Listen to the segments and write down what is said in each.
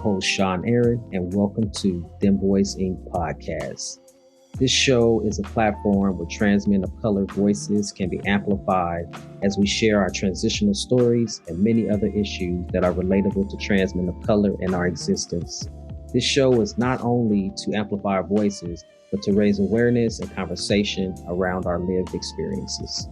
host, Sean Aaron, and welcome to Dem Bois Podcast. This show is a platform where trans men of color voices can be amplified as we share our transitional stories and many other issues that are relatable to trans men of color in our existence. This show is not only to amplify our voices, but to raise awareness and conversation around our lived experiences.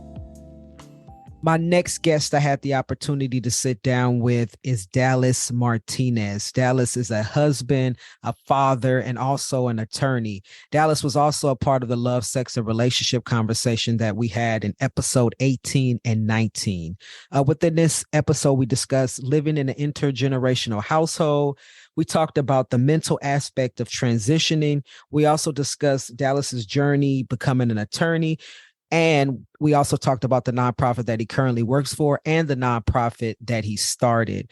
My next guest I had the opportunity to sit down with is Dallas Martinez. Dallas is a husband, a father, and also an attorney. Dallas was also a part of the love, sex, and relationship conversation that we had in episode 18 and 19. Within this episode, we discussed living in an intergenerational household. We talked about the mental aspect of transitioning. We also discussed Dallas's journey becoming an attorney. And we also talked about the nonprofit that he currently works for and the nonprofit that he started.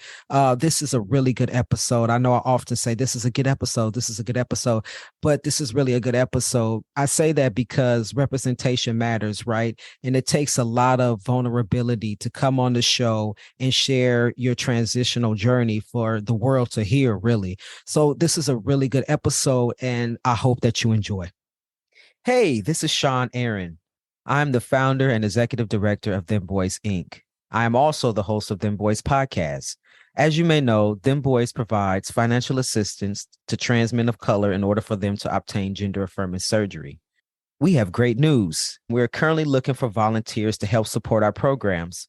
This is a really good episode. I know I often say this is a good episode. This is a good episode, but this is really a good episode. I say that because representation matters, right? And it takes a lot of vulnerability to come on the show and share your transitional journey for the world to hear, really. So this is a really good episode, and I hope that you enjoy. Hey, this is Sean Aaron. I'm the founder and executive director of Dem Bois Inc. I am also the host of Dem Bois Podcast. As you may know, Dem Bois provides financial assistance to trans men of color in order for them to obtain gender-affirming surgery. We have great news. We're currently looking for volunteers to help support our programs.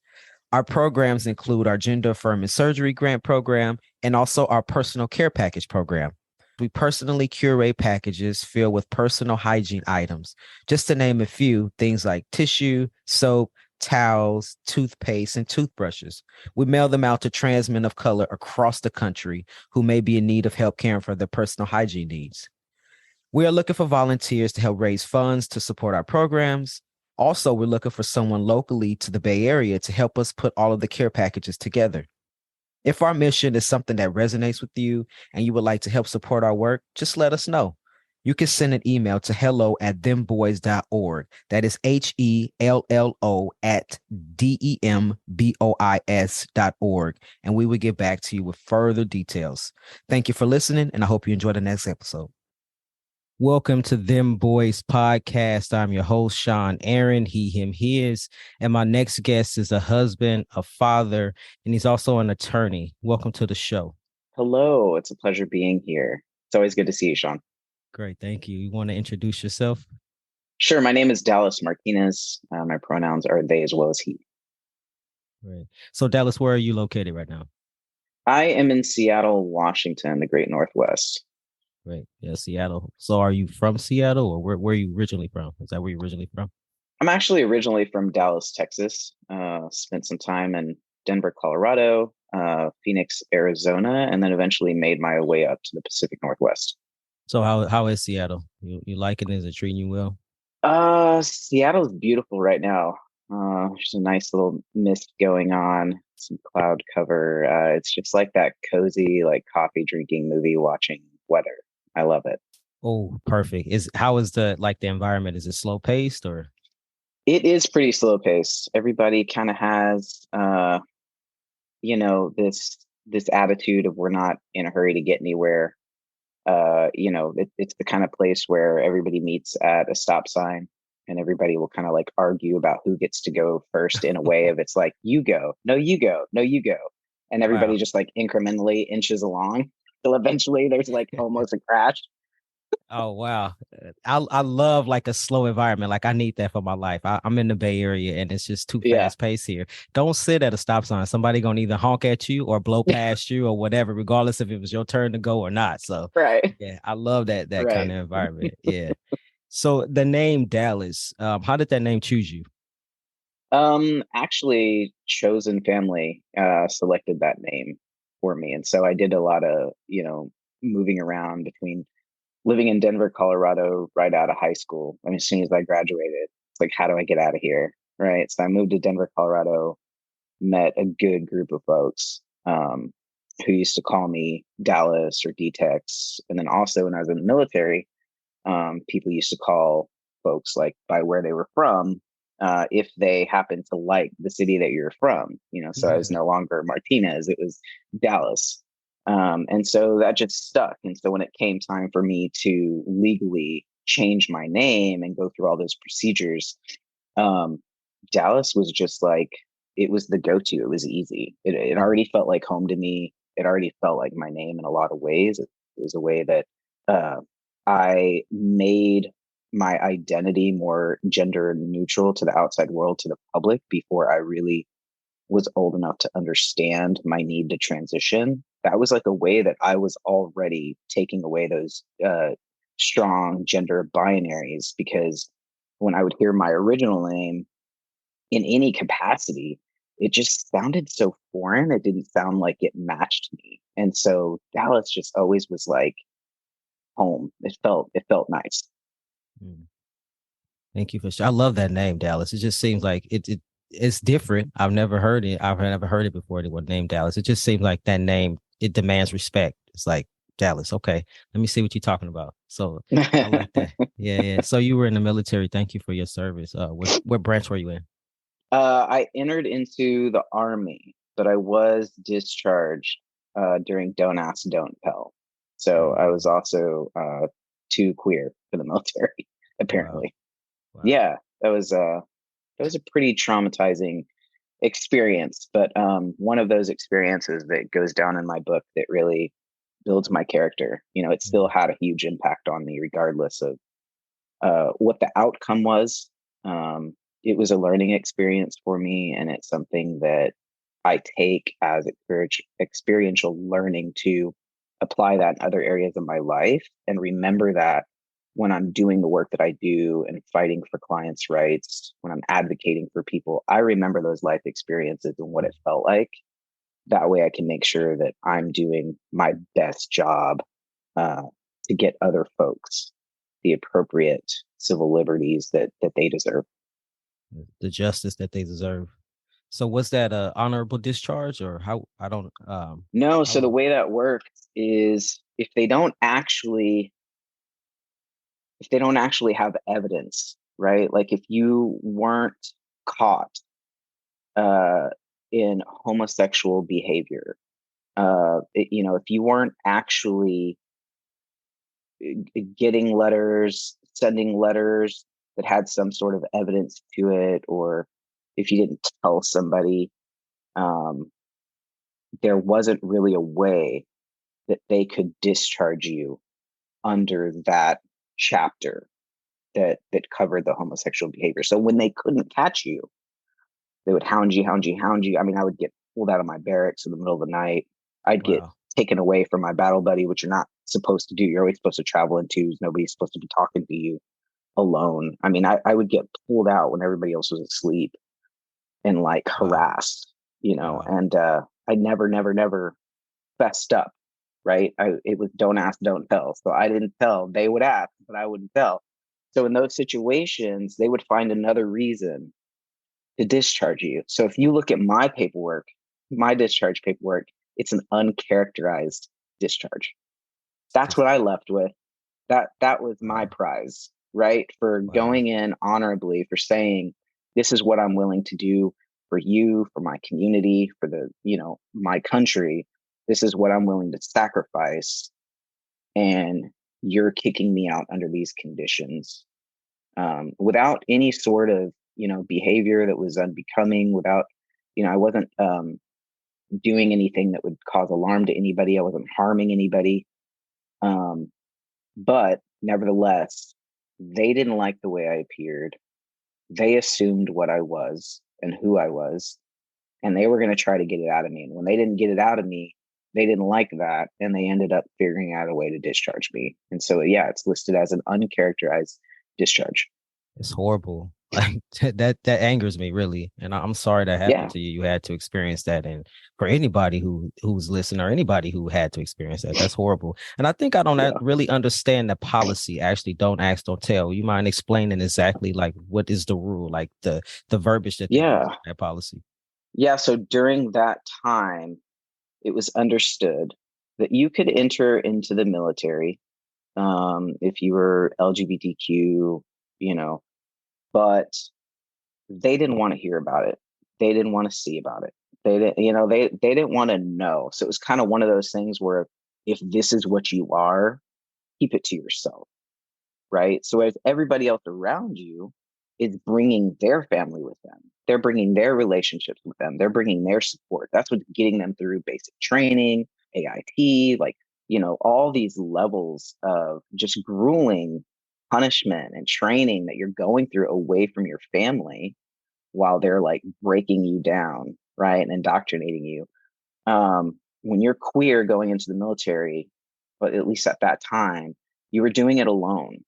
Our programs include our gender-affirming surgery grant program and also our personal care package program. We personally curate packages filled with personal hygiene items. Just to name a few, things like tissue, soap, towels, toothpaste, and toothbrushes. We mail them out to trans men of color across the country who may be in need of help caring for their personal hygiene needs. We are looking for volunteers to help raise funds to support our programs. Also, we're looking for someone locally to the Bay Area to help us put all of the care packages together. If our mission is something that resonates with you and you would like to help support our work, just let us know. You can send an email to hello@dembois.org. That is HELLO@DEMBOIS.org. And we will get back to you with further details. Thank you for listening, and I hope you enjoy the next episode. Welcome to Dem Bois Podcast. I'm your host, Sean Aaron, he, him, his. And my next guest is a husband, a father, and he's also an attorney. Welcome to the show. Hello. It's a pleasure being here. It's always good to see you, Sean. Great. Thank you. You want to introduce yourself? Sure. My name is Dallas Martinez. My pronouns are they as well as he. Great. So, Dallas, where are you located right now? I am in Seattle, Washington, the great Northwest. Great. Yeah, Seattle. So are you from Seattle, or where are you originally from? Is that where you're originally from? I'm actually originally from Dallas, Texas. Spent some time in Denver, Colorado, Phoenix, Arizona, and then eventually made my way up to the Pacific Northwest. So how is Seattle? You like it? Is it treating you well? Seattle's beautiful right now. There's a nice little mist going on, some cloud cover. It's just like that cozy, like coffee drinking, movie watching weather. I love it. Oh, perfect. How is the environment? Is it slow paced or? It is pretty slow paced. Everybody kind of has, this attitude of we're not in a hurry to get anywhere. It's the kind of place where everybody meets at a stop sign and everybody will kind of like argue about who gets to go first in a way of it's like, you go, no, you go, no, you go. And everybody just like incrementally inches along. So eventually there's like almost a crash. Oh, wow. I love like a slow environment. Like I need that for my life. I'm in the Bay Area and it's just too fast paced here. Don't sit at a stop sign. Somebody going to either honk at you or blow past you or whatever, regardless if it was your turn to go or not. So yeah, I love that kind of environment. Yeah. So the name Dallas, how did that name choose you? Actually chosen family selected that name for me. And so I did a lot of, moving around between living in Denver, Colorado, right out of high school. I mean, as soon as I graduated, it's like, how do I get out of here? Right. So I moved to Denver, Colorado, met a good group of folks who used to call me Dallas or D-Tex. And then also when I was in the military, people used to call folks like by where they were from, if they happened to like the city that you're from, so I was no longer Martinez, it was Dallas. And so that just stuck. And so when it came time for me to legally change my name and go through all those procedures, um, Dallas was just like, it was the go-to. It was easy. It already felt like home to me. It already felt like my name in a lot of ways. It was a way that uh, I made my identity more gender neutral to the outside world, to the public, before I really was old enough to understand my need to transition. That was like a way that I was already taking away those strong gender binaries, because when I would hear my original name in any capacity, it just sounded so foreign. It didn't sound like it matched me. And so Dallas just always was like home. It felt nice. Mm. Thank you for I love that name, Dallas. It just seems like it's different. I've never heard it. I've never heard it before. Anyone named Dallas. It just seems like that name. It demands respect. It's like Dallas. Okay, let me see what you're talking about. So I like that. Yeah, yeah. So you were in the military. Thank you for your service. What branch were you in? I entered into the Army, but I was discharged during Don't Ask, Don't Tell. So I was also too queer for the military, Wow. apparently. Wow. Yeah, that was a pretty traumatizing experience, but one of those experiences that goes down in my book that really builds my character. You know, it still Mhm. had a huge impact on me, regardless of what the outcome was. Um, it was a learning experience for me, and it's something that I take as experiential learning to apply that in other areas of my life, and remember that when I'm doing the work that I do and fighting for clients' rights, when I'm advocating for people, I remember those life experiences and what it felt like. That way I can make sure that I'm doing my best job uh, to get other folks the appropriate civil liberties that they deserve. The justice that they deserve. So was that a honorable discharge or how? I don't. No, How so the was? way that works is if they don't actually have evidence, right? Like if you weren't caught uh, in homosexual behavior, if you weren't actually getting letters, sending letters that had some sort of evidence to it, or if you didn't tell somebody, um, there wasn't really a way that they could discharge you under that chapter that covered the homosexual behavior. So when they couldn't catch you, they would hound you, hound you, hound you. I mean, I would get pulled out of my barracks in the middle of the night. I'd get Wow. taken away from my battle buddy, which you're not supposed to do. You're always supposed to travel in twos. Nobody's supposed to be talking to you alone. I mean, I would get pulled out when everybody else was asleep and like Wow. harassed, Wow. and I never fessed up, right? It was don't ask, don't tell. So I didn't tell. They would ask, but I wouldn't tell. So in those situations, they would find another reason to discharge you. So if you look at my paperwork, my discharge paperwork, it's an uncharacterized discharge. That's It's, what I left with. That was my wow. prize, right? For Wow. going in honorably, for saying this is what I'm willing to do for you, for my community, for my country. This is what I'm willing to sacrifice, and you're kicking me out under these conditions, without any sort of behavior that was unbecoming. Without, I wasn't doing anything that would cause alarm to anybody. I wasn't harming anybody. Um, but nevertheless, they didn't like the way I appeared. They assumed what I was and who I was, and they were going to try to get it out of me. And when they didn't get it out of me, they didn't like that, and they ended up figuring out a way to discharge me. And so, yeah, it's listed as an uncharacterized discharge. It's horrible. Like that angers me really, and I'm sorry that happened Yeah, to you. You had to experience that, and for anybody who's listening or anybody who had to experience that, that's horrible. And I think I don't yeah, really understand the policy. Actually, don't ask, don't tell. You mind explaining exactly like what is the rule, like the verbiage that they use yeah, in that policy? yeah. So during that time, it was understood that you could enter into the military, if you were LGBTQ, you know, but they didn't want to hear about it. They didn't want to see about it. They didn't, they didn't want to know. So it was kind of one of those things where if this is what you are, keep it to yourself, right? So as everybody else around you is bringing their family with them, they're bringing their relationships with them, they're bringing their support. That's what's getting them through basic training, AIT, like, all these levels of just grueling punishment and training that you're going through away from your family while they're like breaking you down, right? And indoctrinating you. When you're queer going into the military, but at least at that time, you were doing it alone.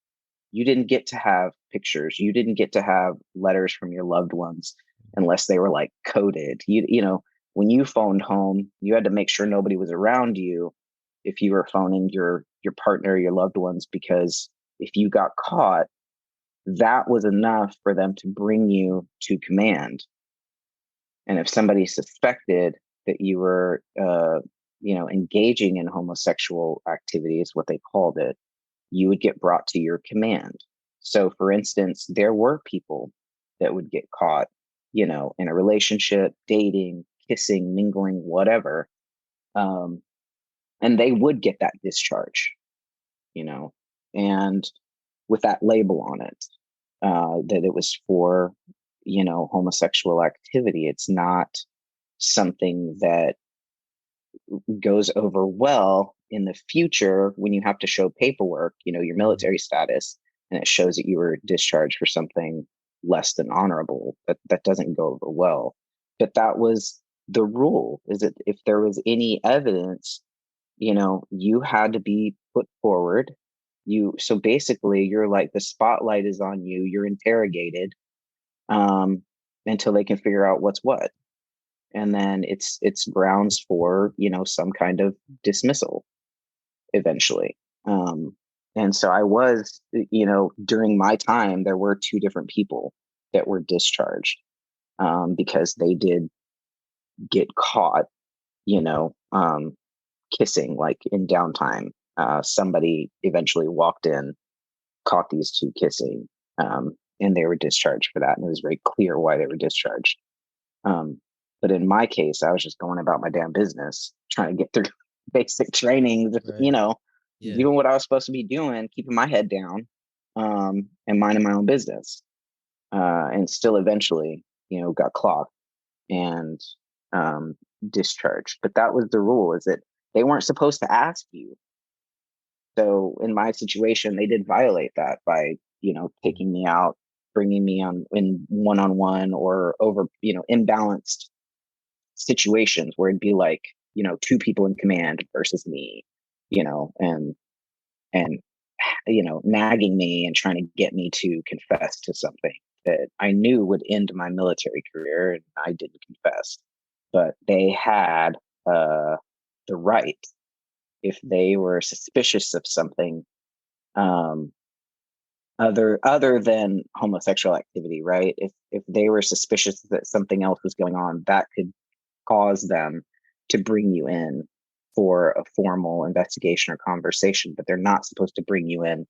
You didn't get to have pictures. You didn't get to have letters from your loved ones unless they were like coded. When you phoned home, you had to make sure nobody was around you if you were phoning your partner, your loved ones, because if you got caught, that was enough for them to bring you to command. And if somebody suspected that you were, engaging in homosexual activities, what they called it, you would get brought to your command. So, for instance, there were people that would get caught, in a relationship, dating, kissing, mingling, whatever. And they would get that discharge, and with that label on it, that it was for, homosexual activity. It's not something that goes over well in the future when you have to show paperwork, your military status, and it shows that you were discharged for something less than honorable. That doesn't go over well. But that was the rule, is that if there was any evidence, you had to be put forward. So basically you're like, the spotlight is on you, you're interrogated until they can figure out what's what. And then it's grounds for, some kind of dismissal eventually. And so I was, during my time, there were two different people that were discharged because they did get caught, kissing, like in downtime. Somebody eventually walked in, caught these two kissing, and they were discharged for that. And it was very clear why they were discharged. But in my case, I was just going about my damn business, trying to get through basic trainings, Right. doing what I was supposed to be doing, keeping my head down, and minding my own business. And still eventually, got clocked and discharged. But that was the rule, is that they weren't supposed to ask you. So in my situation, they did violate that by, taking me out, bringing me on in one-on-one or over, imbalanced situations where it'd be like, two people in command versus me, and nagging me and trying to get me to confess to something that I knew would end my military career, and I didn't confess. But they had the right, if they were suspicious of something other than homosexual activity, right? If they were suspicious that something else was going on, that could cause them to bring you in for a formal investigation or conversation. But they're not supposed to bring you in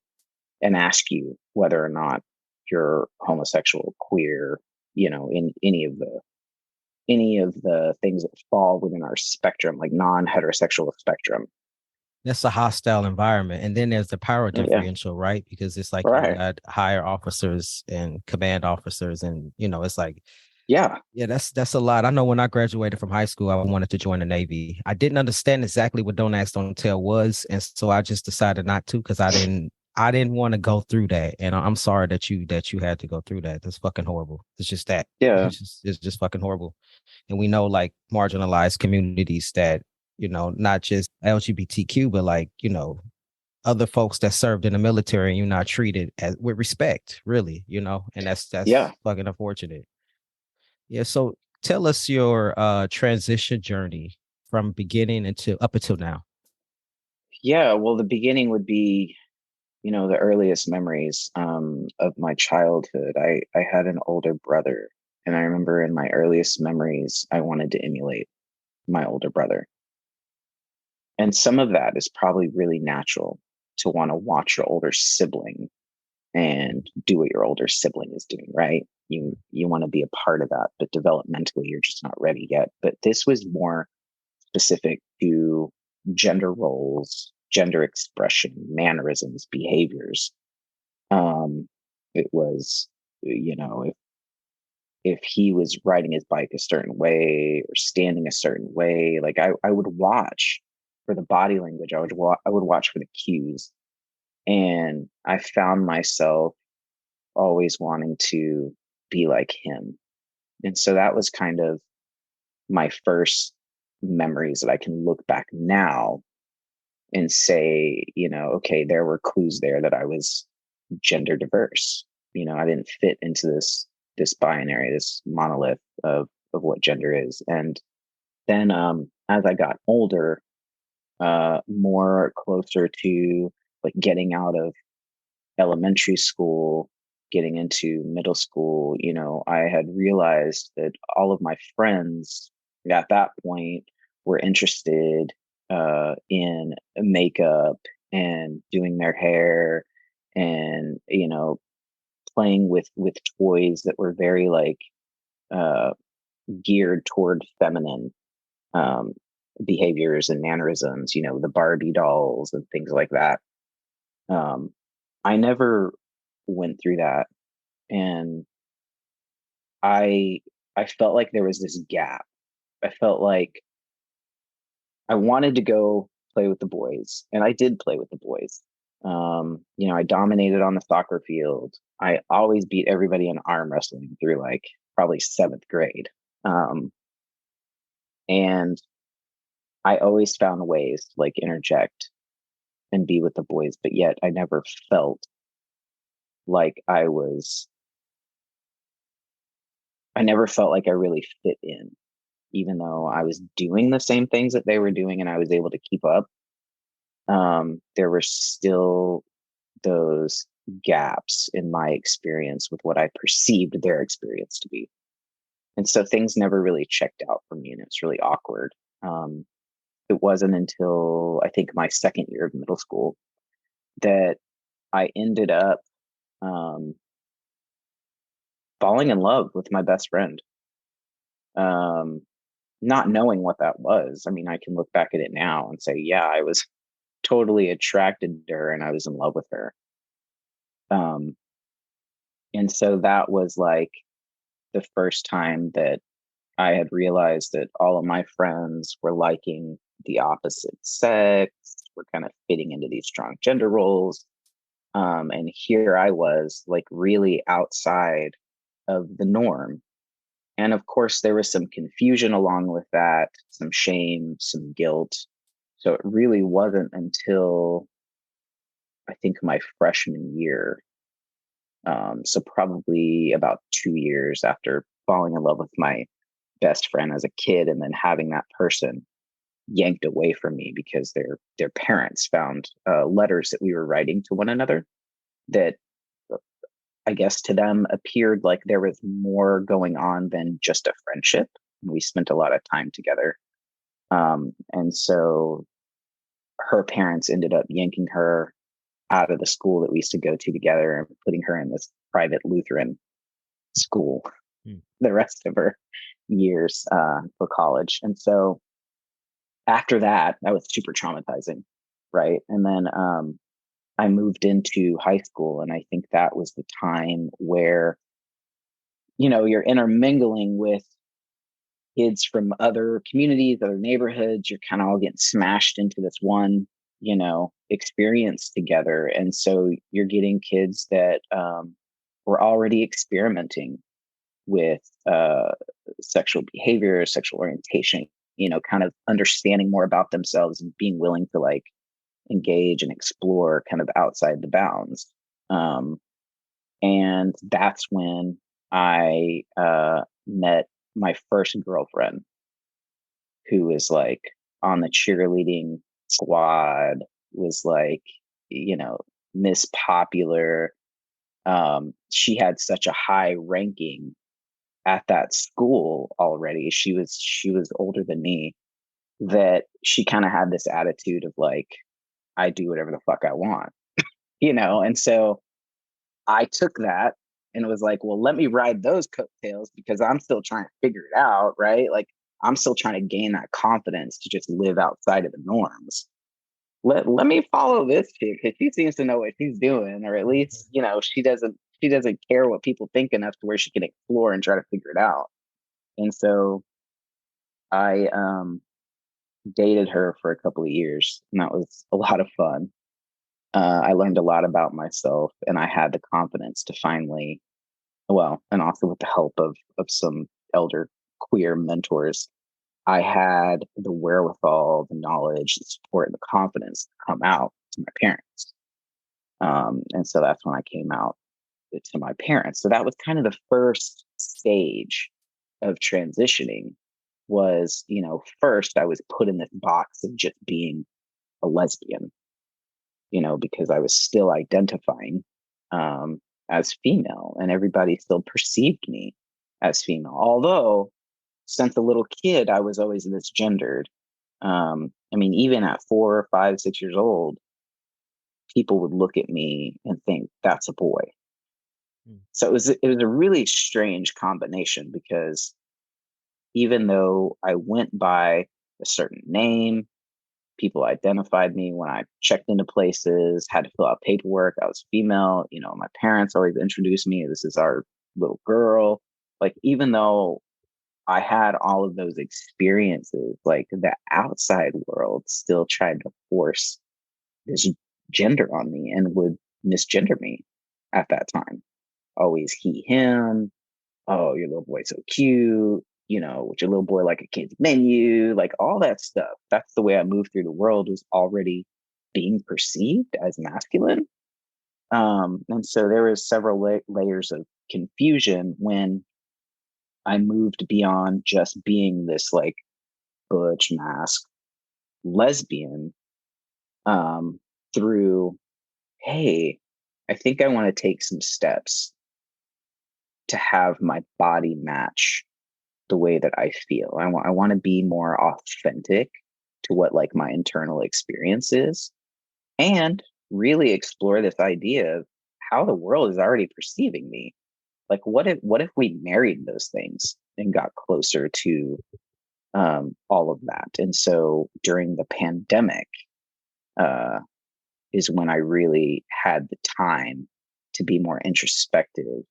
and ask you whether or not you're homosexual, queer, in any of the things that fall within our spectrum, like non-heterosexual spectrum. That's a hostile environment. And then there's the power differential, right? Because it's like you got higher officers and command officers, and it's like, yeah, that's a lot. I know when I graduated from high school, I wanted to join the Navy. I didn't understand exactly what Don't Ask, Don't Tell was, and so I just decided not to, because I didn't want to go through that. And I'm sorry that you had to go through that. That's fucking horrible. It's just that. Yeah. It's just fucking horrible. And we know, like, marginalized communities that, not just LGBTQ, but like, other folks that served in the military, and you're not treated with respect, really, and that's fucking unfortunate. Yeah. So tell us your transition journey from beginning up until now. Yeah. Well, the beginning would be, the earliest memories of my childhood. I had an older brother, and I remember in my earliest memories, I wanted to emulate my older brother. And some of that is probably really natural, to want to watch your older sibling and do what your older sibling is doing, right? you want to be a part of that, but developmentally you're just not ready yet. But this was more specific to gender roles, gender expression, mannerisms, behaviors. It was, if he was riding his bike a certain way or standing a certain way, like I would watch for the body language. I would watch for the cues, and I found myself always wanting to be like him. And so that was kind of my first memories that I can look back now and say, okay, there were clues there that I was gender diverse. I didn't fit into this binary, this monolith of what gender is. And then as I got older, more closer to like getting out of elementary school, getting into middle school, I had realized that all of my friends at that point were interested in makeup and doing their hair and, playing with toys that were very like geared toward feminine behaviors and mannerisms, the Barbie dolls and things like that. I never went through that, and I felt like there was this gap. I felt like I wanted to go play with the boys, and I did play with the boys. I dominated on the soccer field. I always beat everybody in arm wrestling through like probably 7th grade. And I always found ways to like interject and be with the boys, but yet I never felt like I never felt like I really fit in, even though I was doing the same things that they were doing and I was able to keep up. There were still those gaps in my experience with what I perceived their experience to be. And so things never really checked out for me, and it's really awkward. It wasn't until I think my 2nd year of middle school that I ended up falling in love with my best friend. Not knowing what that was. I mean, I can look back at it now and say, yeah, I was totally attracted to her and I was in love with her. And so that was like the first time that I had realized that all of my friends were liking the opposite sex, were kind of fitting into these strong gender roles. And here I was like really outside of the norm. And of course, there was some confusion along with that, some shame, some guilt. So it really wasn't until I think my freshman year, so probably about 2 years after falling in love with my best friend as a kid, and then having that person yanked away from me because their parents found letters that we were writing to one another that I guess to them appeared like there was more going on than just a friendship. And we spent a lot of time together. And so her parents ended up yanking her out of the school that we used to go to together and putting her in this private Lutheran school the rest of her years for college. And so after that was super traumatizing. Right. And then I moved into high school, and I think that was the time where, you're intermingling with kids from other communities, other neighborhoods. You're kind of all getting smashed into this one, experience together. And so you're getting kids that were already experimenting with sexual behavior, sexual orientation, kind of understanding more about themselves and being willing to like engage and explore kind of outside the bounds. And that's when I met my first girlfriend, who was like on the cheerleading squad, was like, Miss Popular. She had such a high ranking at that school already. She was older than me, that she kind of had this attitude of like, I do whatever the fuck I want, and so I took that and it was like, well, let me ride those coattails because I'm still trying to figure it out, right? Like I'm still trying to gain that confidence to just live outside of the norms. Let me follow this chick because she seems to know what she's doing, or at least, she doesn't care what people think enough to where she can explore and try to figure it out. And so I dated her for a couple of years, and that was a lot of fun. I learned a lot about myself, and I had the confidence to finally, well, and also with the help of some elder queer mentors, I had the wherewithal, the knowledge, the support, and the confidence to come out to my parents. And so that's when I came out to my parents. So that was kind of the first stage of transitioning. Was, first I was put in this box of just being a lesbian, because I was still identifying as female, and everybody still perceived me as female. Although, since a little kid, I was always misgendered. Even at 4, 5, 6 years old, people would look at me and think that's a boy. So it was a really strange combination, because even though I went by a certain name, people identified me when I checked into places, had to fill out paperwork. I was female. My parents always introduced me, this is our little girl. Like, even though I had all of those experiences, like the outside world still tried to force this gender on me and would misgender me at that time. Always he, him. Oh, your little boy's so cute. With your little boy like a kid's menu, like all that stuff. That's the way I moved through the world, was already being perceived as masculine. And so there was several layers of confusion when I moved beyond just being this like butch mask lesbian, through, hey, I think I want to take some steps to have my body match the way that I feel. I want to be more authentic to what like my internal experience is, and really explore this idea of how the world is already perceiving me. Like, what if we married those things and got closer to all of that? And so during the pandemic is when I really had the time to be more introspective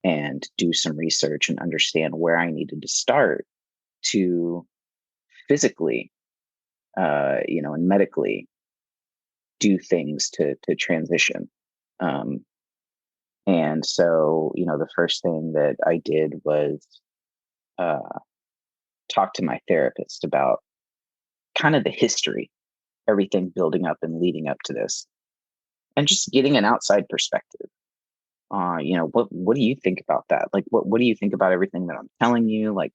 and do some research and understand where I needed to start to physically, and medically do things to transition. And so, the first thing that I did was talk to my therapist about kind of the history, everything building up and leading up to this, and just getting an outside perspective. What do you think about that? Like, what do you think about everything that I'm telling you? Like,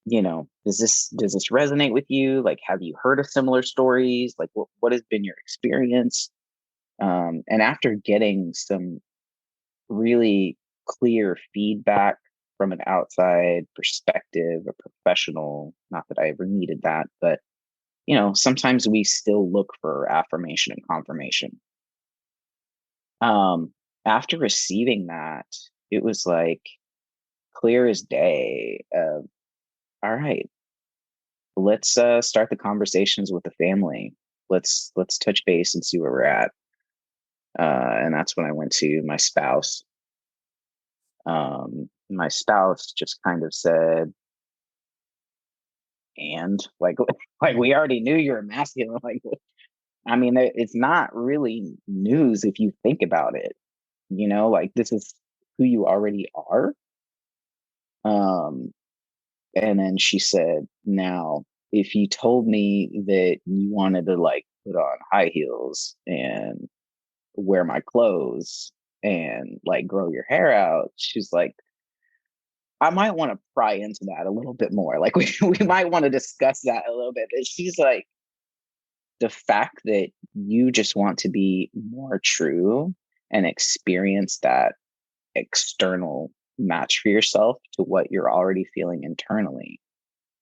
does this resonate with you? Like, have you heard of similar stories? Like, what has been your experience? And after getting some really clear feedback from an outside perspective, a professional, not that I ever needed that, but sometimes we still look for affirmation and confirmation. After receiving that, it was like clear as day. All right, let's start the conversations with the family. Let's touch base and see where we're at. And that's when I went to my spouse. My spouse just kind of said, and like we already knew you're masculine. Like, I mean, it's not really news if you think about it. Like, this is who you already are. And then she said, now, if you told me that you wanted to like put on high heels and wear my clothes and like grow your hair out, she's like, I might want to pry into that a little bit more. Like, we might want to discuss that a little bit. And she's like, the fact that you just want to be more true and experience that external match for yourself to what you're already feeling internally,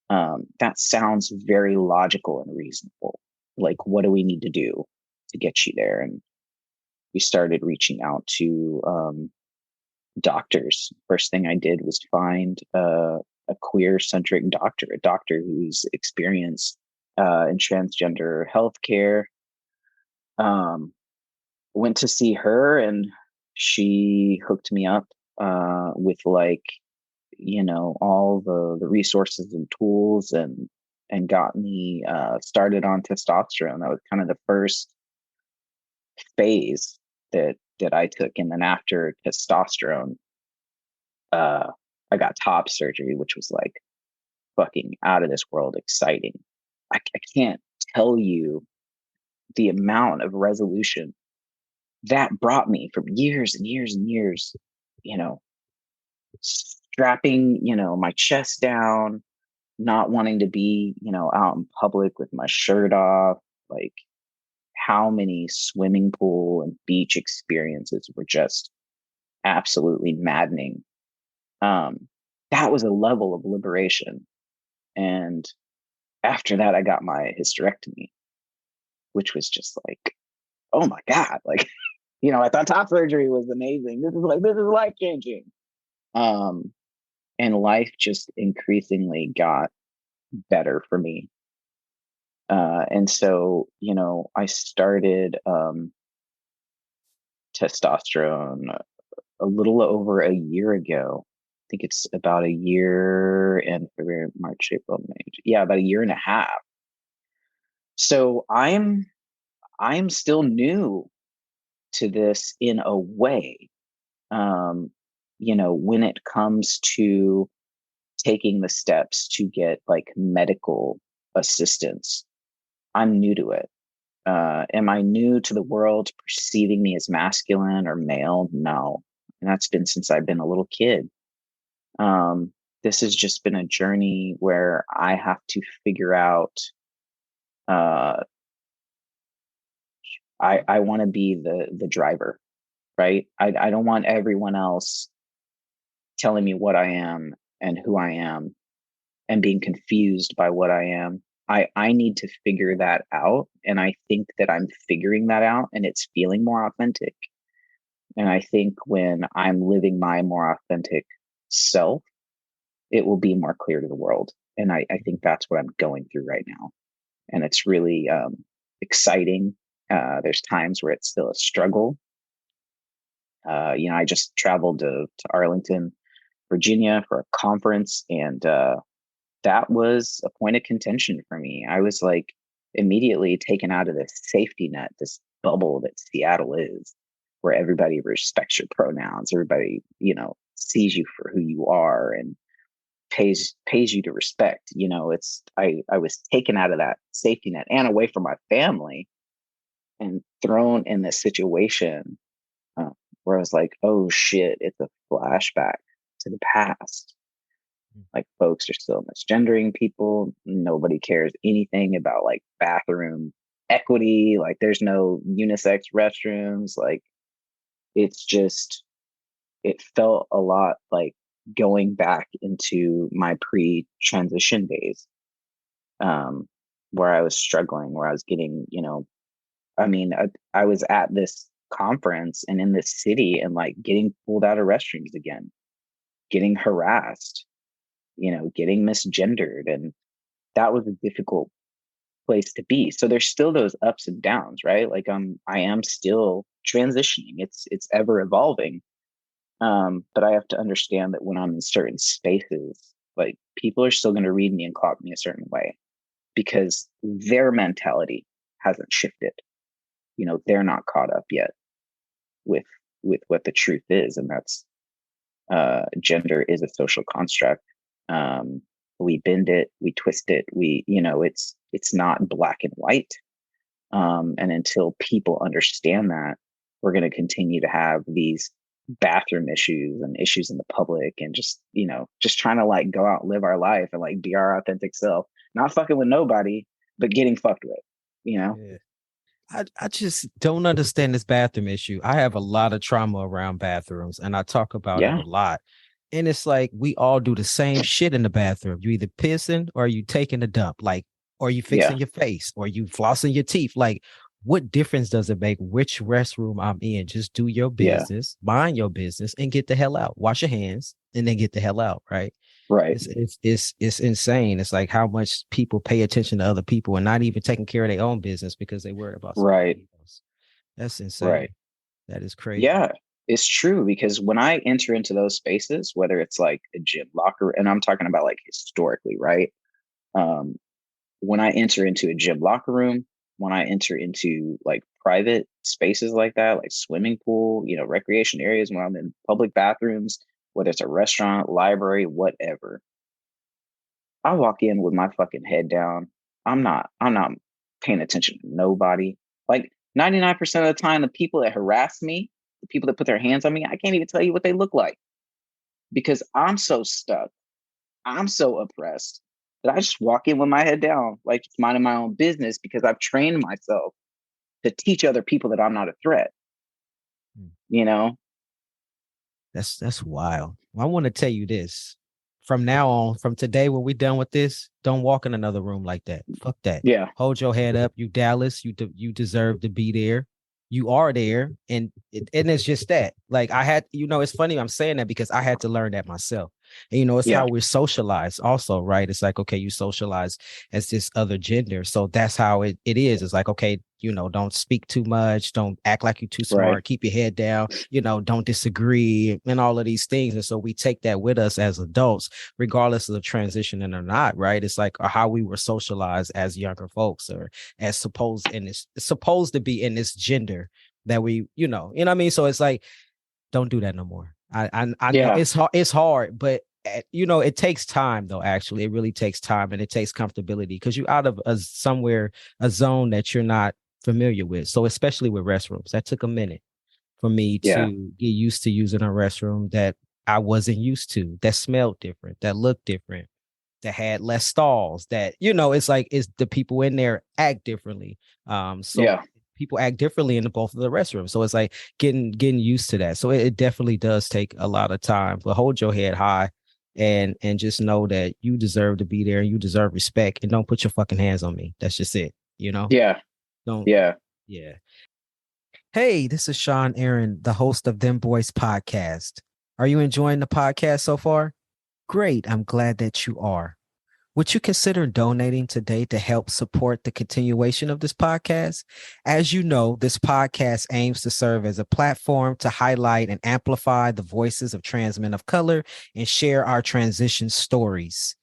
that sounds very logical and reasonable. Like, what do we need to do to get you there? And we started reaching out to doctors. First thing I did was find a queer-centric doctor, a doctor who's experienced in transgender healthcare. Went to see her, and she hooked me up with like, all the resources and tools, and got me started on testosterone. That was kind of the first phase that I took. And then after testosterone, I got top surgery, which was like fucking out of this world exciting. I can't tell you the amount of resolution that brought me from years and years and years, strapping, my chest down, not wanting to be, out in public with my shirt off. Like, how many swimming pool and beach experiences were just absolutely maddening. That was a level of liberation. And after that, I got my hysterectomy, which was just like, oh my God, like, I thought top surgery was amazing. This is life changing. And life just increasingly got better for me. And so, I started testosterone a little over a year ago. I think it's about a year and February, March, April, May. Yeah, about a year and a half. So I'm still new to this in a way. When it comes to taking the steps to get like medical assistance, I'm new to it. Am I new to the world perceiving me as masculine or male? No. And that's been since I've been a little kid. This has just been a journey where I have to figure out, I want to be the driver, right? I don't want everyone else telling me what I am and who I am and being confused by what I am. I need to figure that out. And I think that I'm figuring that out, and it's feeling more authentic. And I think when I'm living my more authentic self, it will be more clear to the world. And I think that's what I'm going through right now. And it's really exciting. There's times where it's still a struggle. I just traveled to Arlington, Virginia for a conference, and that was a point of contention for me. I was like immediately taken out of this safety net, this bubble that Seattle is, where everybody respects your pronouns. Everybody, sees you for who you are and pays you to respect. I was taken out of that safety net and away from my family and thrown in this situation where I was like, oh shit, it's a flashback to the past. Like, folks are still misgendering people. Nobody cares anything about like bathroom equity. Like, there's no unisex restrooms. Like, it's just, it felt a lot like going back into my pre-transition days, where I was struggling, where I was getting, I was at this conference and in this city and like getting pulled out of restrooms again, getting harassed, getting misgendered. And that was a difficult place to be. So there's still those ups and downs, right? Like I am still transitioning. It's ever evolving. But I have to understand that when I'm in certain spaces, like, people are still going to read me and clock me a certain way because their mentality hasn't shifted. They're not caught up yet with what the truth is. And that's, gender is a social construct. We bend it, we twist it, it's not black and white. And until people understand that, we're going to continue to have these bathroom issues and issues in the public, and just trying to like go out and live our life and like be our authentic self, not fucking with nobody, but getting fucked with. Yeah. I just don't understand this bathroom issue. I have a lot of trauma around bathrooms, and I talk about it a lot. And it's like, we all do the same shit in the bathroom. You either pissing or you taking a dump, like, or you fixing your face or you flossing your teeth. Like, what difference does it make which restroom I'm in? Just do your Yeah. business, mind your business, and get the hell out. Wash your hands and then get the hell out, right? Right. It's insane. It's like how much people pay attention to other people and not even taking care of their own business because they worry about Right. somebody else. That's insane. Right. That is crazy. Yeah, it's true, because when I enter into those spaces, whether it's like a gym locker, and I'm talking about like historically, right? Um, when I enter into a gym locker room, when I enter into like private spaces like that, like swimming pool, recreation areas, when I'm in public bathrooms, whether it's a restaurant, library, whatever, I walk in with my fucking head down. I'm not paying attention to nobody. Like 99% of the time, the people that harass me, the people that put their hands on me, I can't even tell you what they look like, because I'm so stuck. I'm so oppressed that I just walk in with my head down, like just minding my own business, because I've trained myself to teach other people that I'm not a threat. Hmm. You know? That's wild. Well, I want to tell you this. From now on, from today, when we're done with this, don't walk in another room like that. Fuck that. Yeah. Hold your head up. You Dallas, you deserve to be there. You are there, and it's just that. Like I had, it's funny I'm saying that because I had to learn that myself. And it's Yeah. how we're socialized also, right? It's like, okay, you socialize as this other gender. So that's how it is. It's like, okay, don't speak too much, don't act like you're too smart, Right. keep your head down, don't disagree and all of these things. And so we take that with us as adults, regardless of the transition or not, right? It's like how we were socialized as younger folks, or as supposed to be in this gender that we, what I mean? So it's like, don't do that no more. I know Yeah. it's hard, but it takes time though. Actually, it really takes time, and it takes comfortability because you're out of a zone that you're not familiar with. So especially with restrooms, that took a minute for me Yeah. to get used to using a restroom that I wasn't used to, that smelled different, that looked different, that had less stalls, that it's like it's the people in there act differently. So Yeah. people act differently in both of the restrooms. So it's like getting used to that. So it definitely does take a lot of time. But hold your head high and just know that you deserve to be there and you deserve respect. And don't put your fucking hands on me. That's just it. Yeah. Don't. Yeah. Yeah. Hey, this is Sean Aaron, the host of Dem Bois Podcast. Are you enjoying the podcast so far? Great. I'm glad that you are. Would you consider donating today to help support the continuation of this podcast? As you know, this podcast aims to serve as a platform to highlight and amplify the voices of trans men of color and share our transition stories.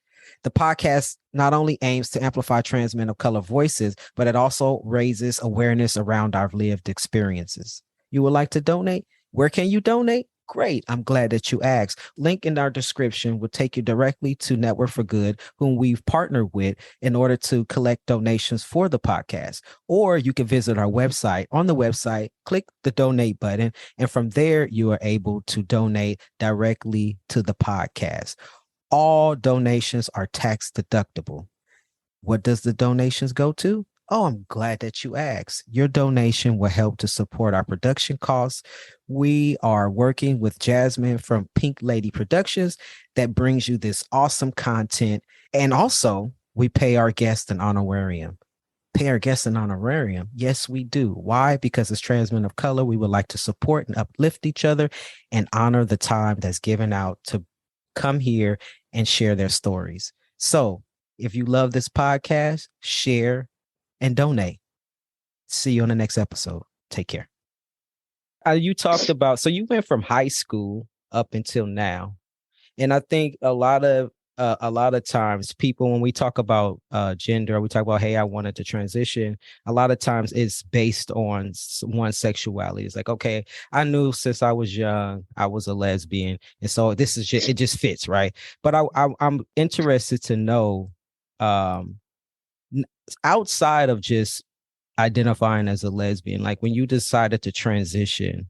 The podcast not only aims to amplify trans men of color voices, but it also raises awareness around our lived experiences. You would like to donate? Where can you donate? Great. I'm glad that you asked. Link in our description will take you directly to Network for Good, whom we've partnered with in order to collect donations for the podcast. Or you can visit our website. On the website, click the donate button, and from there, you are able to donate directly to the podcast. All donations are tax deductible. What does the donations go to? Oh, I'm glad that you asked. Your donation will help to support our production costs. We are working with Jasmine from Pink Lady Productions that brings you this awesome content. And also, we pay our guests an honorarium. Pay our guests an honorarium? Yes, we do. Why? Because as trans men of color, we would like to support and uplift each other and honor the time that's given out to come here and share their stories. So if you love this podcast, share and donate. See you on the next episode. Take care. You talked about, so you went from high school up until now. And I think a lot of times people, when we talk about gender, we talk about, hey, I wanted to transition. A lot of times it's based on one's sexuality. It's like, okay, I knew since I was young, I was a lesbian. And so this is just, it just fits. Right. But I'm interested to know, um, outside of just identifying as a lesbian, like when you decided to transition,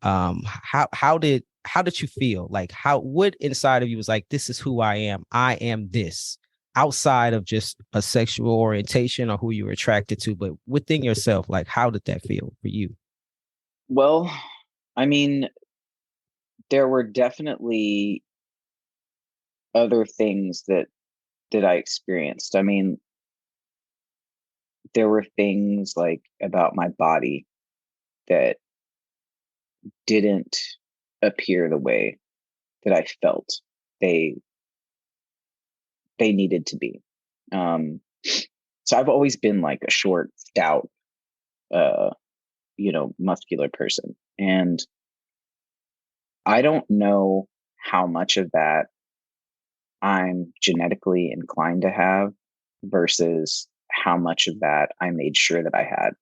how did you feel? Like what inside of you was like, this is who I am this, outside of just a sexual orientation or who you were attracted to, but within yourself, like how did that feel for you? Well, I mean, there were definitely other things that I experienced. I mean, there were things like about my body that didn't appear the way that I felt they needed to be. So I've always been like a short, stout, uh, muscular person. And I don't know how much of that I'm genetically inclined to have versus how much of that I made sure that I had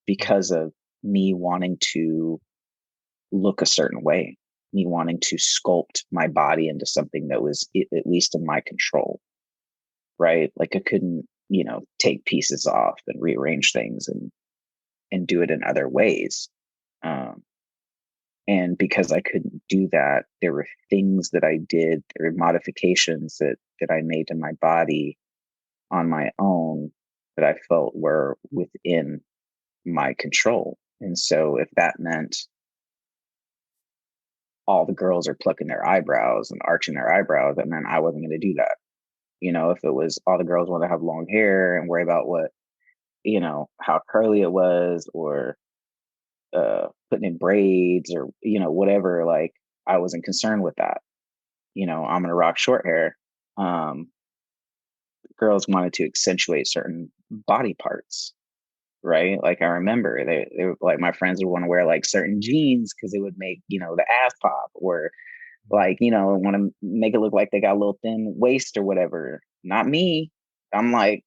because of me wanting to look a certain way, me wanting to sculpt my body into something that was at least in my control, right? Like I couldn't, take pieces off and rearrange things and do it in other ways. Um, and because I couldn't do that, there were things that I did, there were modifications that I made to my body on my own that I felt were within my control. And so if that meant all the girls are plucking their eyebrows and arching their eyebrows, that meant I wasn't going to do that. If it was all the girls want to have long hair and worry about what, how curly it was, or putting in braids, or, whatever, like I wasn't concerned with that. I'm going to rock short hair. Girls wanted to accentuate certain body parts, right? Like I remember they were like, my friends would want to wear like certain jeans because it would make, the ass pop, or like, want to make it look like they got a little thin waist or whatever. Not me. I'm like,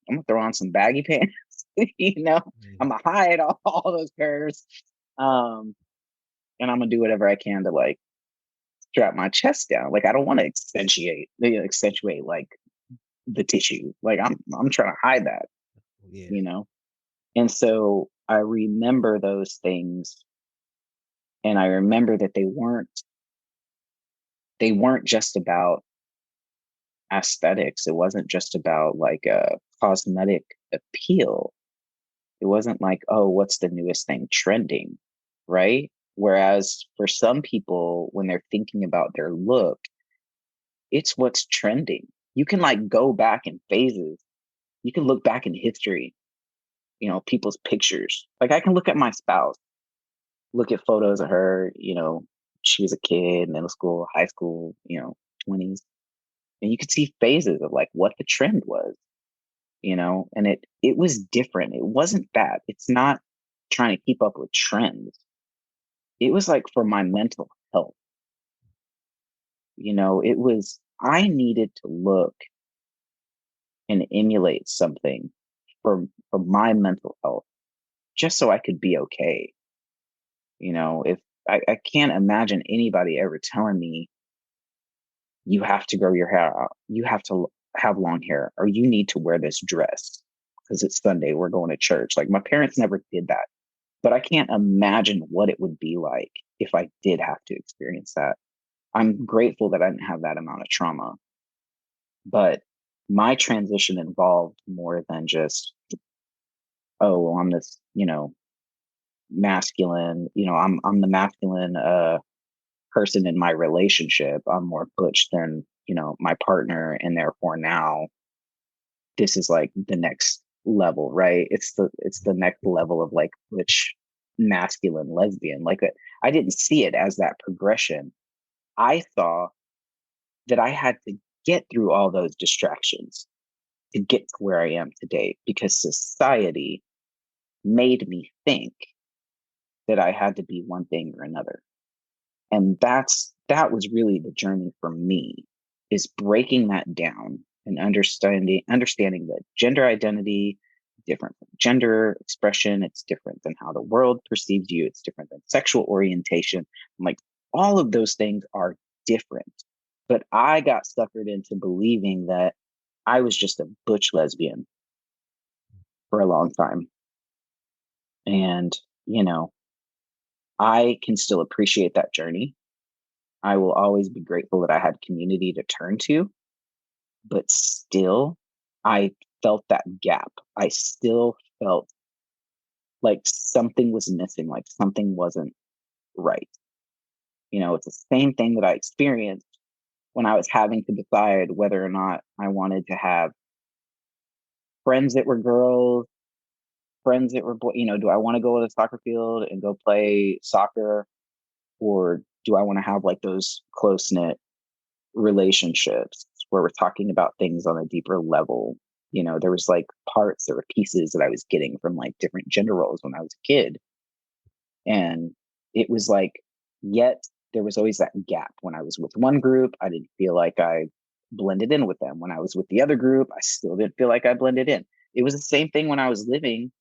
I'm gonna throw on some baggy pants, I'm gonna hide all those curves. And I'm gonna do whatever I can to like strap my chest down. Like I don't want to accentuate like the tissue. Like I'm trying to hide that, you know? And so I remember those things, and I remember that they weren't just about aesthetics. It wasn't just about like a cosmetic appeal. It wasn't like, oh, what's the newest thing trending, right? Whereas for some people, when they're thinking about their look, it's what's trending. You can like go back in phases. You can look back in history, people's pictures. Like I can look at my spouse, look at photos of her, she was a kid, middle school, high school, 20s. And you could see phases of like what the trend was, and it was different. It wasn't that. It's not trying to keep up with trends. It was like for my mental health. It was, I needed to look and emulate something for my mental health, just so I could be okay. If I can't imagine anybody ever telling me you have to grow your hair out, you have to have long hair, or you need to wear this dress because it's Sunday, we're going to church. Like my parents never did that, but I can't imagine what it would be like if I did have to experience that. I'm grateful that I didn't have that amount of trauma, but my transition involved more than just, oh, well, I'm this, masculine, I'm the masculine person in my relationship. I'm more butch than, my partner, and therefore now this is like the next level, right? It's the next level of like butch masculine lesbian. Like I didn't see it as that progression. I saw that I had to get through all those distractions to get to where I am today, because society made me think that I had to be one thing or another. And that was really the journey for me, is breaking that down and understanding that gender identity is different from gender expression. It's different than how the world perceives you. It's different than sexual orientation. Like all of those things are different. But I got suckered into believing that I was just a butch lesbian for a long time. And, I can still appreciate that journey. I will always be grateful that I had community to turn to, but still, I felt that gap. I still felt like something was missing, like something wasn't right. It's the same thing that I experienced when I was having to decide whether or not I wanted to have friends that were girls friends that were, do I want to go to the soccer field and go play soccer? Or do I want to have like those close knit relationships where we're talking about things on a deeper level? There was like there were pieces that I was getting from like different gender roles when I was a kid. And it was like, yet there was always that gap. When I was with one group, I didn't feel like I blended in with them. When I was with the other group, I still didn't feel like I blended in. It was the same thing when I was living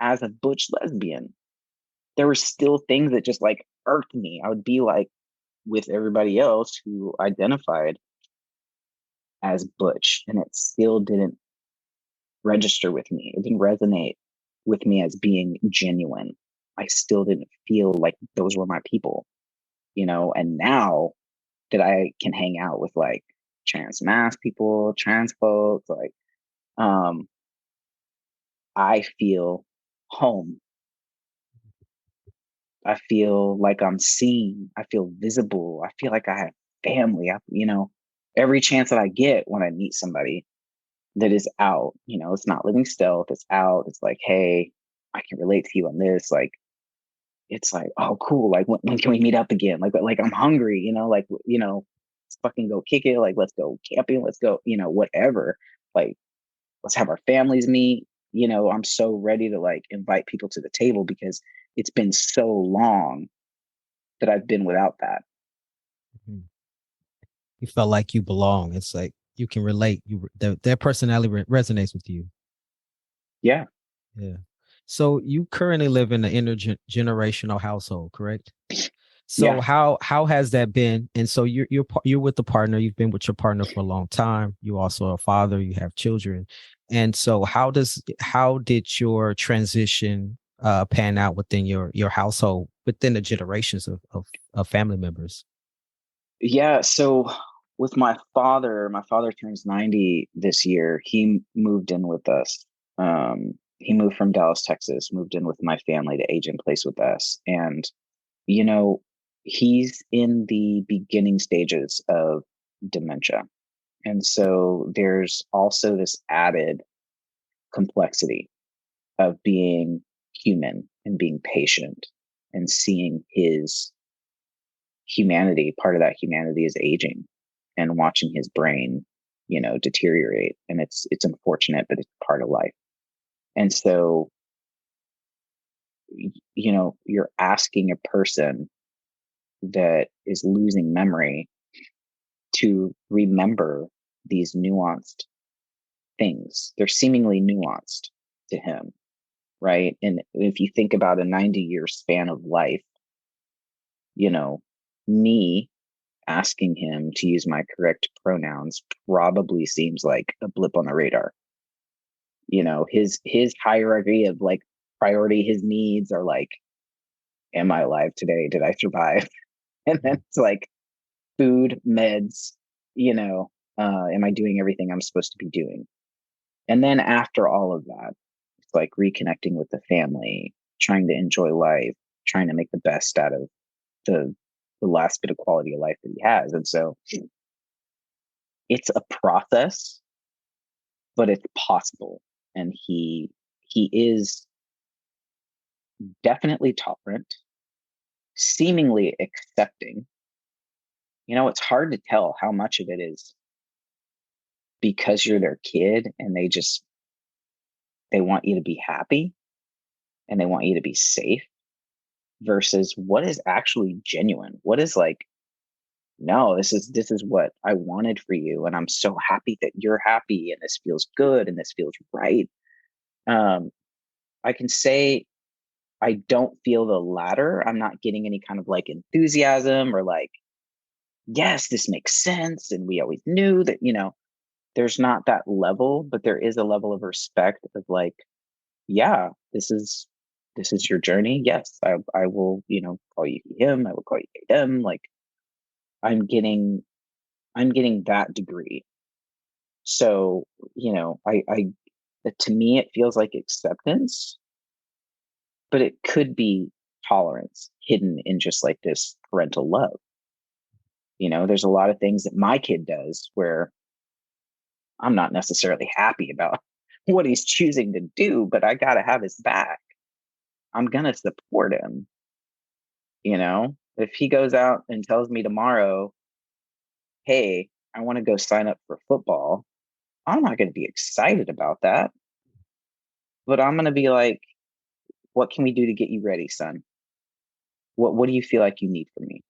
as a butch lesbian. There were still things that just like irked me. I would be like with everybody else who identified as butch, and it still didn't register with me. It didn't resonate with me as being genuine. I still didn't feel like those were my people, and now that I can hang out with like trans mass people, trans folks, like, I feel home. I feel like I'm seen. I feel visible. I feel like I have family. Every chance that I get when I meet somebody that is out, it's not living stealth, it's out. It's like, hey, I can relate to you on this. Like, it's like, oh, cool. Like, when can we meet up again? Like I'm hungry, let's fucking go kick it. Like, let's go camping. Let's go, whatever. Like, let's have our families meet. I'm so ready to like invite people to the table because it's been so long that I've been without that. Mhm. You felt like you belong. It's like you can relate. Their personality resonates with you. Yeah. Yeah. So you currently live in an intergenerational household, correct? So Yeah. how has that been? And so you're with the partner. You've been with your partner for a long time. You also are a father. You have children. And so how did your transition pan out within your household, within the generations of family members? Yeah. So with my father turns 90 this year. He moved in with us. He moved from Dallas, Texas, moved in with my family to age in place with us. And, you know, he's in the beginning stages of dementia. And so there's also this added complexity of being human and being patient and seeing his humanity. Part of that humanity is aging and watching his brain, deteriorate. And it's unfortunate, but it's part of life. And so, you're asking a person that is losing memory to remember these nuanced things. They're seemingly nuanced to him, right? And if you think about a 90-year span of life, me asking him to use my correct pronouns probably seems like a blip on the radar. His hierarchy of like priority, his needs are like, am I alive today? Did I survive? And then it's like food, meds, am I doing everything I'm supposed to be doing? And then after all of that, it's like reconnecting with the family, trying to enjoy life, trying to make the best out of the last bit of quality of life that he has. And so it's a process, but it's possible. And he is definitely tolerant, seemingly accepting. It's hard to tell how much of it is because you're their kid and they want you to be happy and they want you to be safe versus what is actually genuine. What is like, no, this is what I wanted for you. And I'm so happy that you're happy and this feels good and this feels right. I can say I don't feel the latter. I'm not getting any kind of like enthusiasm or like, yes, this makes sense. And we always knew that, there's not that level, but there is a level of respect of like, yeah, this is your journey. Yes, I will, call you him. I will call you them. Like I'm getting that degree. So, I to me, it feels like acceptance, but it could be tolerance hidden in just like this parental love. There's a lot of things that my kid does where I'm not necessarily happy about what he's choosing to do, but I got to have his back. I'm going to support him. If he goes out and tells me tomorrow, hey, I want to go sign up for football, I'm not going to be excited about that. But I'm going to be like, what can we do to get you ready, son? What do you feel like you need from me?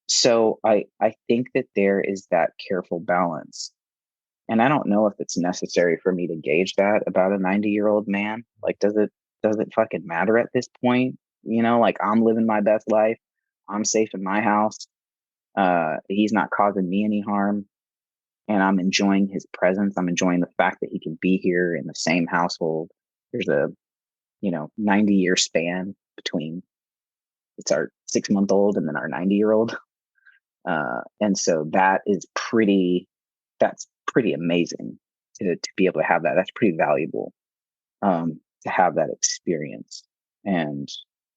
So I think that there is that careful balance. And I don't know if it's necessary for me to gauge that about a 90-year-old man. Like, does it fucking matter at this point? Like, I'm living my best life. I'm safe in my house. He's not causing me any harm. And I'm enjoying his presence. I'm enjoying the fact that he can be here in the same household. There's a, 90-year span between it's our 6-month-old and then our 90-year-old. And so that's pretty amazing to be able to have that. That's pretty valuable to have that experience. And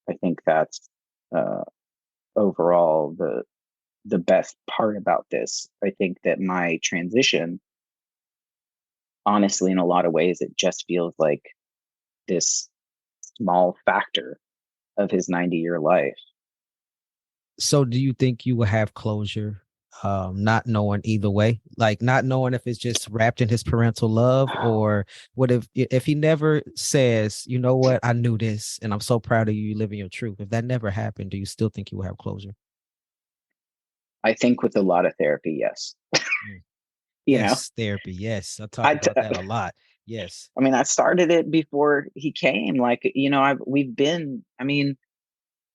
I think that's overall the best part about this. I think that my transition, honestly, in a lot of ways, it just feels like this small factor of his 90-year life. So do you think you will have closure, not knowing either way, like not knowing if it's just wrapped in his parental love, or what if he never says, you know what, I knew this and I'm so proud of you living your truth? If that never happened, do you still think you will have closure? I think with a lot of therapy, yes. Yes, therapy. Yes. I talk about that a lot. Yes. I mean, I started it before he came. Like,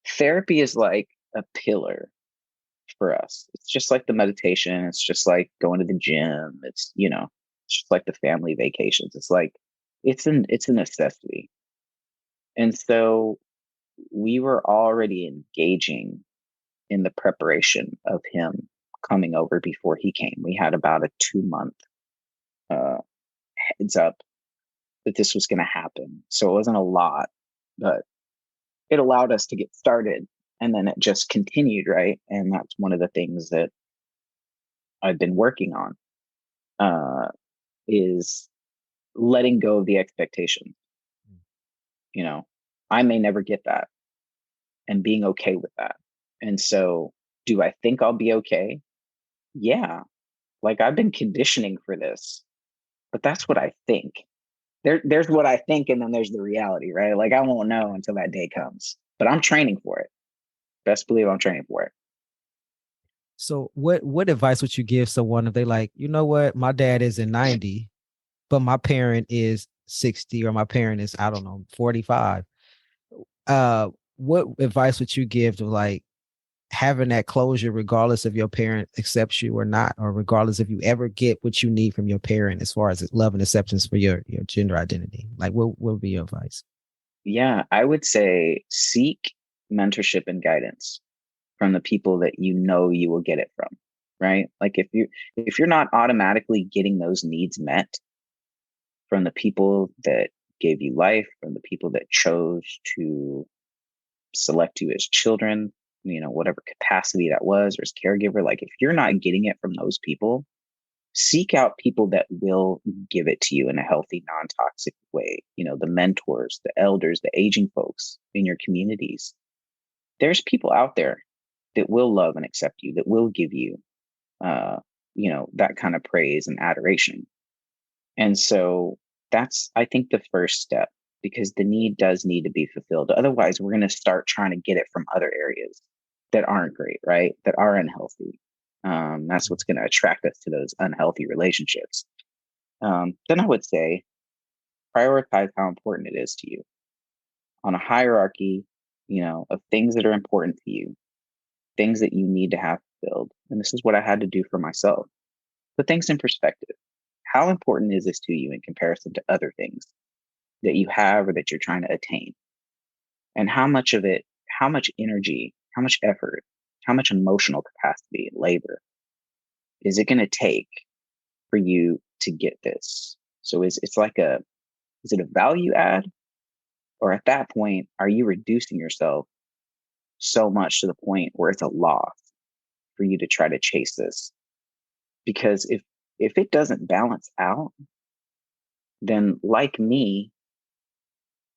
therapy is like a pillar for us. It's just like the meditation. It's just like going to the gym. It's just like the family vacations. It's like, it's a necessity. And so we were already engaging in the preparation of him coming over before he came. We had about a 2-month heads up that this was going to happen. So it wasn't a lot, but it allowed us to get started, and then it just continued, right? And that's one of the things that I've been working on, is letting go of the expectation. I may never get that, and being okay with that. And so, do I think I'll be okay? Yeah. Like, I've been conditioning for this, but that's what I think. There's what I think, and then there's the reality, right? Like, I won't know until that day comes, but I'm training for it. Best believe I'm training for it. So what advice would you give someone if they like, you know what, my dad is in 90, but my parent is 60, or my parent is, I don't know, 45? What advice would you give to like having that closure, regardless if your parent accepts you or not, or regardless if you ever get what you need from your parent as far as love and acceptance for your gender identity? Like, what would be your advice? Yeah, I would say seek mentorship and guidance from the people that you will get it from, right? Like, if you're not automatically getting those needs met from the people that gave you life, from the people that chose to select you as children, whatever capacity that was, or as caregiver, like, if you're not getting it from those people, seek out people that will give it to you in a healthy, non-toxic way. The mentors, the elders, the aging folks in your communities. There's people out there that will love and accept you, that will give you, that kind of praise and adoration. And so that's, I think, the first step, because the need does need to be fulfilled. Otherwise, we're going to start trying to get it from other areas that aren't great, right? That are unhealthy. That's what's going to attract us to those unhealthy relationships. Then I would say, prioritize how important it is to you on a hierarchy, of things that are important to you, things that you need to have fulfilled. And this is what I had to do for myself. Put things in perspective. How important is this to you in comparison to other things that you have or that you're trying to attain? And how much of it, how much energy, how much effort, how much emotional capacity and labor is it going to take for you to get this? So is it a value add? Or at that point, are you reducing yourself so much to the point where it's a loss for you to try to chase this? Because if it doesn't balance out, then like me,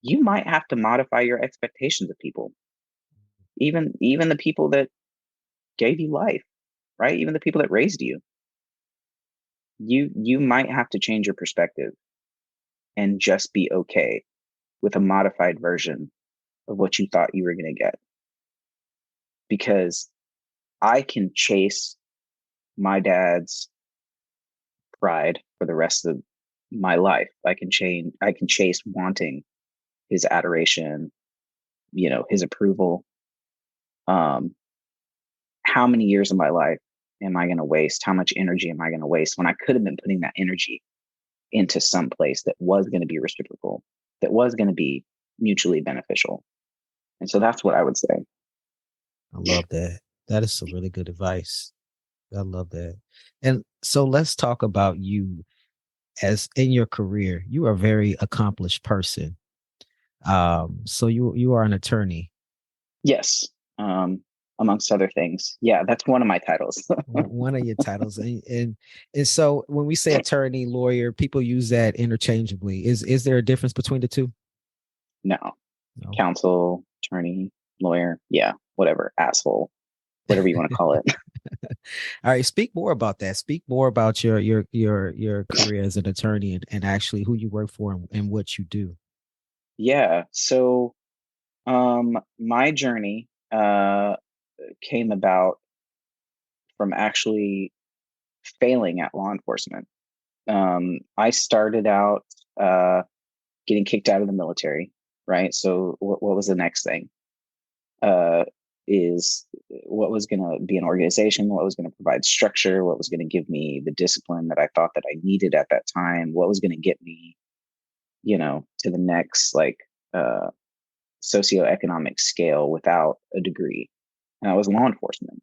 you might have to modify your expectations of people, even the people that gave you life, right? Even the people that raised you. You might have to change your perspective and just be okay with a modified version of what you thought you were going to get. Because I can chase my dad's pride for the rest of my life. I can chase wanting his adoration, his approval. How many years of my life am I going to waste? How much energy am I going to waste when I could have been putting that energy into some place that was going to be reciprocal, that was going to be mutually beneficial? And so that's what I would say. I love that. That is some really good advice. I love that. And so let's talk about you as in your career. You are a very accomplished person. So you are an attorney. Yes. Amongst other things. Yeah, that's one of my titles. One of your titles. And so when we say attorney, lawyer, people use that interchangeably. Is there a difference between the two? No. Counsel, attorney, lawyer. Yeah, whatever. Asshole. Whatever you want to call it. All right. Speak more about that. Speak more about your career as an attorney and actually who you work for and what you do. Yeah. So my journey came about from actually failing at law enforcement. I started out getting kicked out of the military, right? So what was the next thing? Is what was going to be an organization, what was going to provide structure, what was going to give me the discipline that I thought that I needed at that time, what was going to get me, to the next socioeconomic scale without a degree. And that was law enforcement,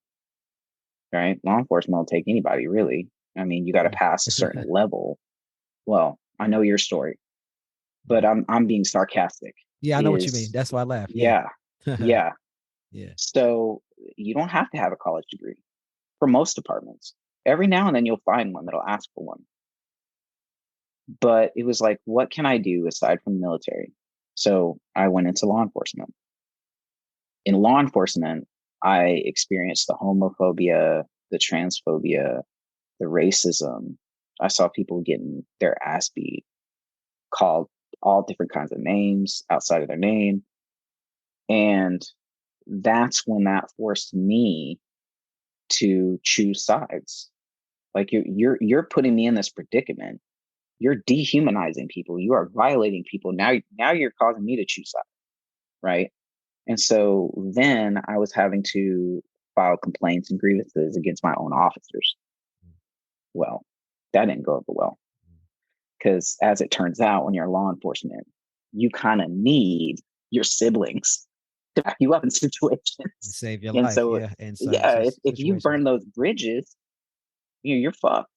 right? Law enforcement will take anybody, really. I mean, you got to pass a certain level. Well, I know your story, but I'm being sarcastic. Yeah, I know what you mean. That's why I laugh. Yeah. Yeah. Yeah. So you don't have to have a college degree for most departments. Every now and then you'll find one that'll ask for one. But it was like, what can I do aside from the military? So I went into law enforcement. In law enforcement, I experienced the homophobia, the transphobia, the racism. I saw people getting their ass beat, called all different kinds of names outside of their name. And that's when that forced me to choose sides. Like you're putting me in this predicament. You're dehumanizing people. You are violating people. Now you're causing me to choose sides, right? And so then I was having to file complaints and grievances against my own officers. Well, that didn't go over well because, as it turns out, when you're law enforcement, you kind of need your siblings to back you up in situations. Save your and life. So, yeah. And so, if you burn those bridges, you're fucked.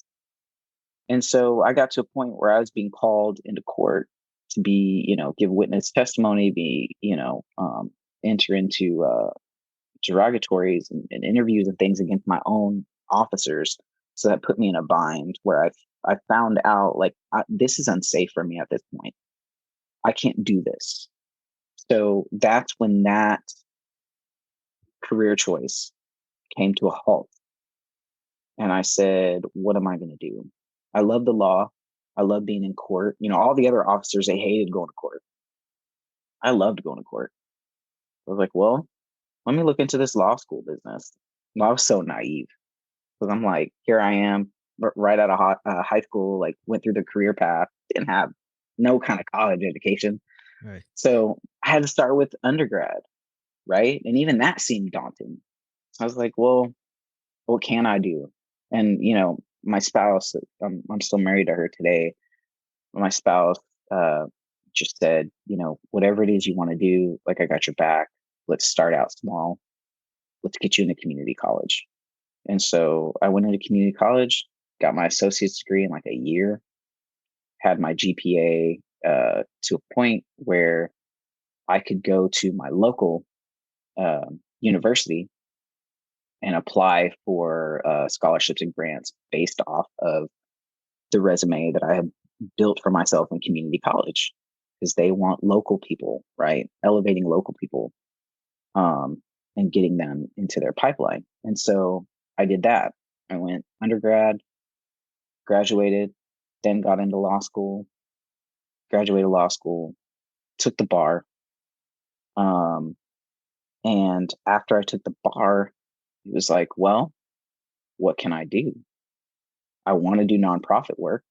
And so I got to a point where I was being called into court to be, give witness testimony, enter into derogatories and interviews and things against my own officers. So that put me in a bind where I found out this is unsafe for me at this point. I can't do this. So that's when that career choice came to a halt. And I said, what am I going to do? I love the law. I love being in court. All the other officers, they hated going to court. I loved going to court. I was like, well, let me look into this law school business. I was so naive because I'm like, here I am right out of high school, went through the career path, didn't have no kind of college education. Right. So I had to start with undergrad, right? And even that seemed daunting. I was like, well, what can I do? And, my spouse, I'm still married to her today. My spouse just said, whatever it is you want to do, I got your back. Let's start out small. Let's get you into community college. And so I went into community college, got my associate's degree in a year, had my GPA to a point where I could go to my local university and apply for scholarships and grants based off of the resume that I had built for myself in community college, because they want local people, right? Elevating local people, and getting them into their pipeline. And so I did that. I went undergrad, graduated, then got into law school, graduated law school, took the bar. And after I took the bar, it was like, well, what can I do? I want to do nonprofit work.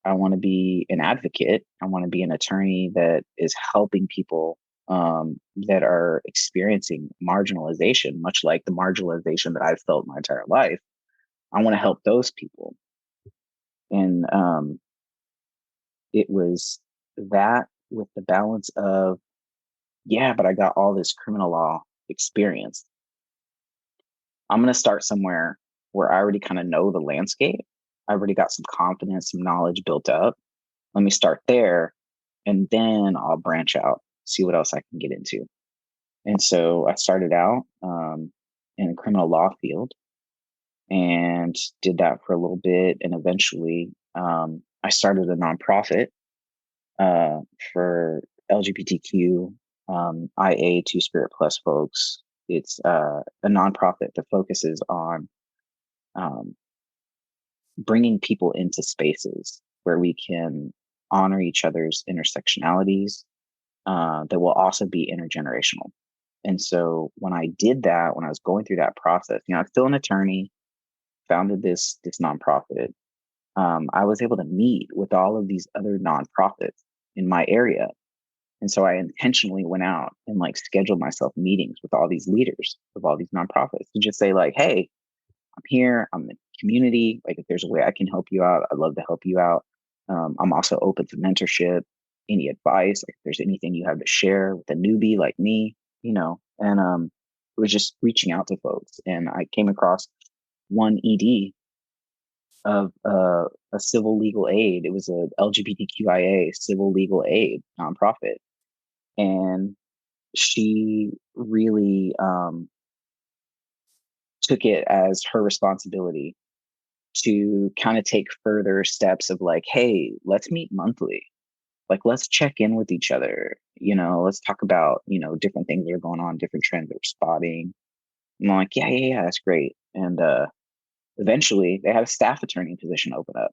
I want to be an advocate. I want to be an attorney that is helping people that are experiencing marginalization, much like the marginalization that I've felt my entire life. I want to help those people. And it was that with the balance of, yeah, but I got all this criminal law experience. I'm going to start somewhere where I already kind of know the landscape. I already got some confidence, some knowledge built up. Let me start there, and then I'll branch out, see what else I can get into. And so I started out in the criminal law field and did that for a little bit. And eventually I started a nonprofit for LGBTQ IA Two-Spirit Plus folks. It's a nonprofit that focuses on bringing people into spaces where we can honor each other's intersectionalities that will also be intergenerational. And so when I did that, when I was going through that process, I'm still an attorney, founded this nonprofit. I was able to meet with all of these other nonprofits in my area. And so I intentionally went out and scheduled myself meetings with all these leaders of all these nonprofits to just say hey, I'm here, I'm in the community. If there's a way I can help you out, I'd love to help you out. I'm also open to mentorship, any advice, if there's anything you have to share with a newbie like me, and it was just reaching out to folks. And I came across one ED of a civil legal aid. It was a LGBTQIA civil legal aid nonprofit. And she really took it as her responsibility to kind of take further steps of hey, let's meet monthly. Let's check in with each other. Let's talk about, different things that are going on, different trends that we're spotting. And I'm like, yeah, that's great. And eventually they had a staff attorney position open up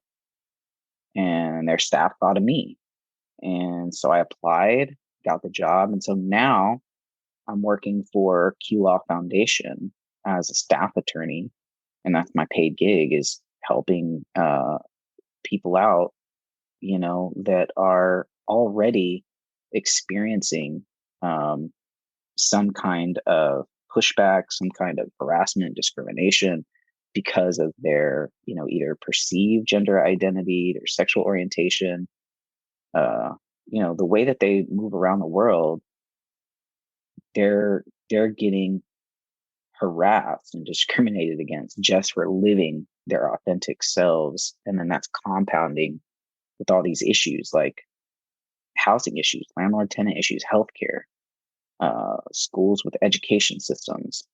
and their staff thought of me. And so I applied, got the job. And so now I'm working for Q Law Foundation as a staff attorney. And that's my paid gig, is helping people out, that are already experiencing some kind of pushback, some kind of harassment, discrimination because of their, either perceived gender identity, their sexual orientation, the way that they move around the world. They're getting harassed and discriminated against just for living their authentic selves. And then that's compounding with all these issues like housing issues, landlord tenant issues, healthcare, schools with education systems.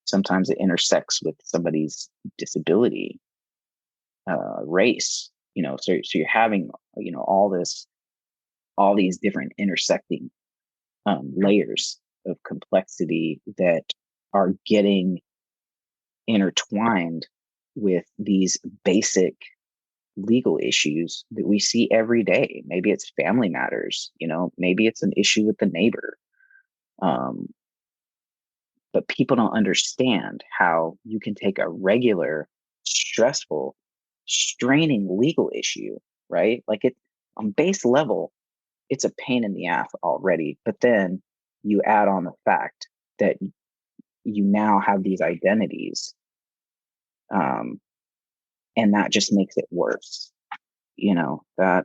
Sometimes it intersects with somebody's disability, race, so you're having, all these different intersecting layers of complexity that are getting intertwined with these basic legal issues that we see every day. Maybe it's family matters, maybe it's an issue with the neighbor. But people don't understand how you can take a regular, stressful, straining legal issue, right? On base level, it's a pain in the ass already. But then you add on the fact that you now have these identities. And that just makes it worse. That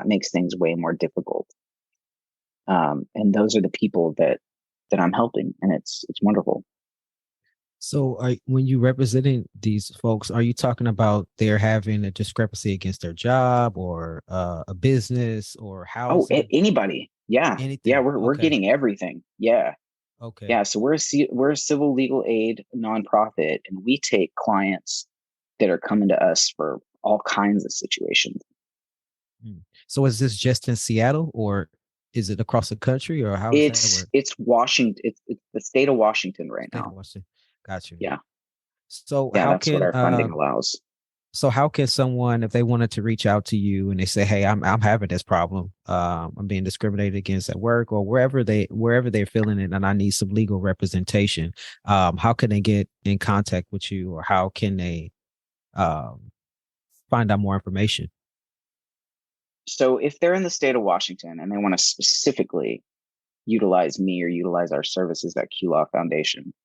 makes things way more difficult. And those are the people that I'm helping, and it's wonderful. So when you representing these folks, are you talking about they're having a discrepancy against their job or a business or housing? Oh, anybody. Yeah. Anything. Yeah. We're getting everything. Yeah. Okay. Yeah. So we're a civil legal aid nonprofit, and we take clients that are coming to us for all kinds of situations. So is this just in Seattle, or is it across the country, or how does that work? It's Washington. It's the state of Washington right State of now. Washington. Got you. Yeah. So Yeah, how that's what can our funding allows. so how can someone, if they wanted to reach out to you and they say, "Hey, I'm having this problem. I'm being discriminated against at work or wherever they're feeling it, and I need some legal representation." How can they get in contact with you, or how can they find out more information? So if they're in the state of Washington and they want to specifically utilize me or utilize our services at Q Law Foundation,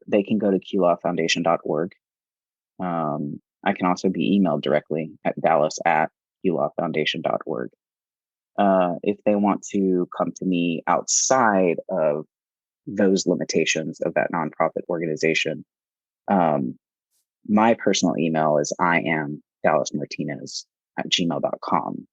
they can go to qlawfoundation.org. I can also be emailed directly at dallas@qlawfoundation.org. If they want to come to me outside of those limitations of that nonprofit organization, my personal email is iamdallasmartinez@gmail.com.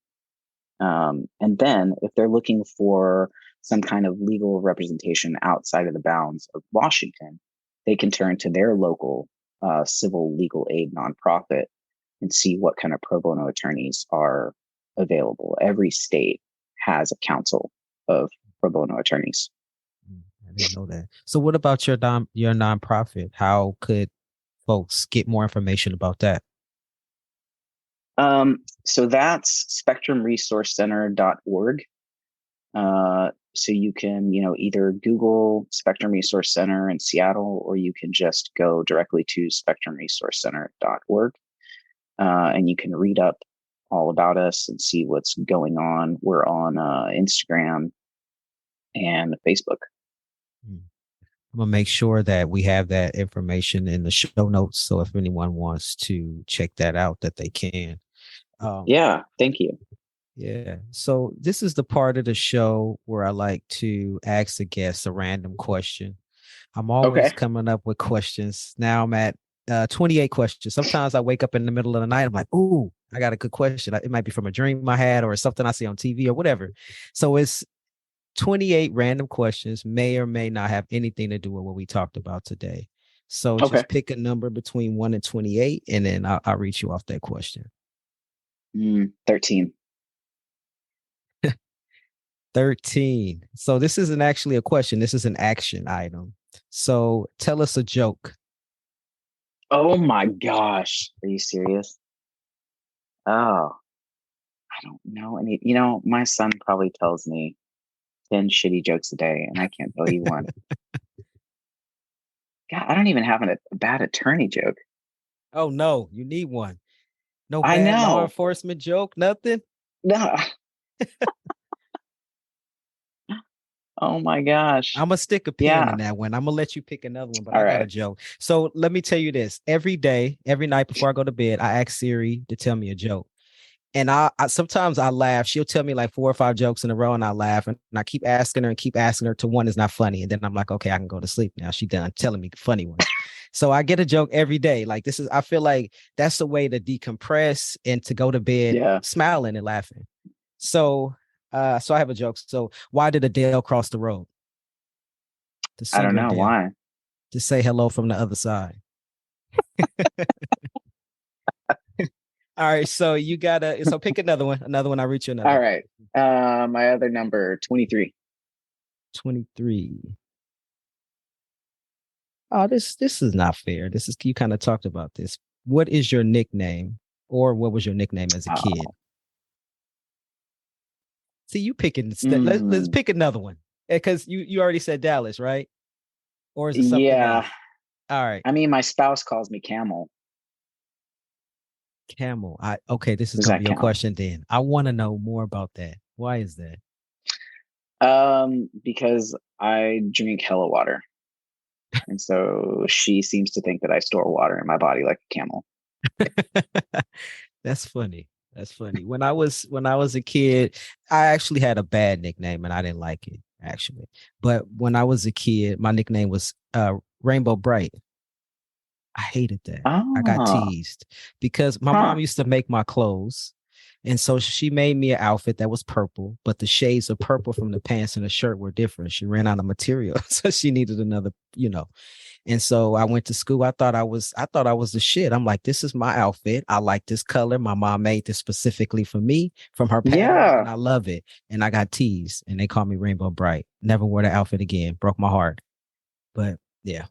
And then if they're looking for some kind of legal representation outside of the bounds of Washington, they can turn to their local civil legal aid nonprofit and see what kind of pro bono attorneys are available. Every state has a council of pro bono attorneys. I didn't know that. So what about your nonprofit? How could folks get more information about that? So that's spectrumresourcecenter.org. So you can, either Google Spectrum Resource Center in Seattle, or you can just go directly to spectrumresourcecenter.org. And you can read up all about us and see what's going on. We're on Instagram and Facebook. I'm gonna make sure that we have that information in the show notes. So if anyone wants to check that out, that they can. Yeah, thank you. Yeah. So this is the part of the show where I like to ask the guests a random question. I'm always coming up with questions. Now I'm at 28 questions. Sometimes I wake up in the middle of the night. I'm like, ooh, I got a good question. It might be from a dream I had or something I see on TV or whatever. So it's 28 random questions, may or may not have anything to do with what we talked about today. So just pick a number between 1 and 28, and then I'll read you off that question. 13. 13. So this isn't actually a question. This is an action item. So tell us a joke. Oh my gosh. Are you serious? Oh, I don't know any. My son probably tells me 10 shitty jokes a day, and I can't tell you one. God, I don't even have a bad attorney joke. Oh, no, you need one. No I bad law know. enforcement joke, nothing? No. Oh my gosh. I'm going to stick a pin in that one. I'm going to let you pick another one, but All I got right. a joke. So let me tell you this. Every night before I go to bed, I ask Siri to tell me a joke. And I sometimes I laugh. She'll tell me like 4 or 5 jokes in a row, and I laugh. And I keep asking her till one is not funny. And then I'm like, okay, I can go to sleep now. She's done telling me funny ones. So I get a joke every day. Like I feel like that's the way to decompress and to go to bed smiling and laughing. So I have a joke. So why did Adele cross the road? I don't know why. To say hello from the other side. All right, so pick another one. I'll reach you another. All right. My other number, 23. 23. Oh, this is not fair. You kind of talked about this. What is your nickname, or what was your nickname as a kid? See, you picking. Let's pick another one, because you already said Dallas, right? Or is it something else? All right. I mean, my spouse calls me Camel. Camel. This is gonna be your question then. I want to know more about that. Why is that? Because I drink hella water. And so she seems to think that I store water in my body like a camel. That's funny. When I was a kid, I actually had a bad nickname and I didn't like it, actually. But when I was a kid, my nickname was Rainbow Bright. I hated that. I got teased because my mom used to make my clothes. And so she made me an outfit that was purple, but the shades of purple from the pants and the shirt were different. She ran out of material. So she needed another, And so I went to school. I thought I was the shit. I'm like, this is my outfit. I like this color. My mom made this specifically for me from her pattern. Yeah. And I love it. And I got teased and they called me Rainbow Bright. Never wore the outfit again. Broke my heart. But yeah.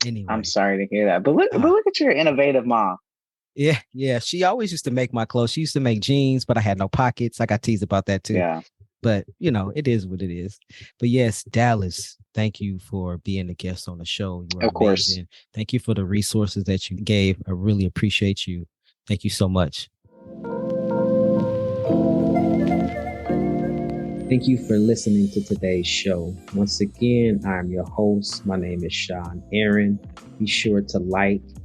Anyway. I'm sorry to hear that. But look at your innovative mom. Yeah. She always used to make my clothes. She used to make jeans, but I had no pockets. I got teased about that too. Yeah. But, it is what it is. But yes, Dallas, thank you for being a guest on the show. You are of course. amazing. Thank you for the resources that you gave. I really appreciate you. Thank you so much. Thank you for listening to today's show. Once again, I'm your host. My name is Sean Aaron. Be sure to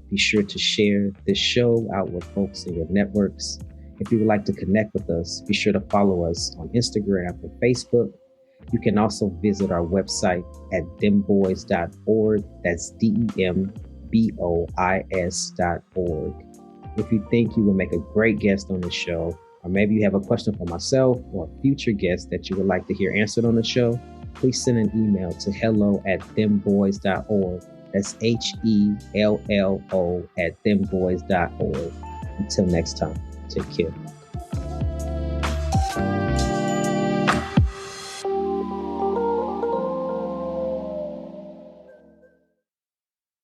be sure to share this show out with folks in your networks. If you would like to connect with us, be sure to follow us on Instagram and Facebook. You can also visit our website at dembois.org. That's DEMBOIS.org. If you think you will make a great guest on the show, or maybe you have a question for myself or a future guest that you would like to hear answered on the show, please send an email to hello@dembois.org. That's HELLO@dembois.org. Until next time, take care.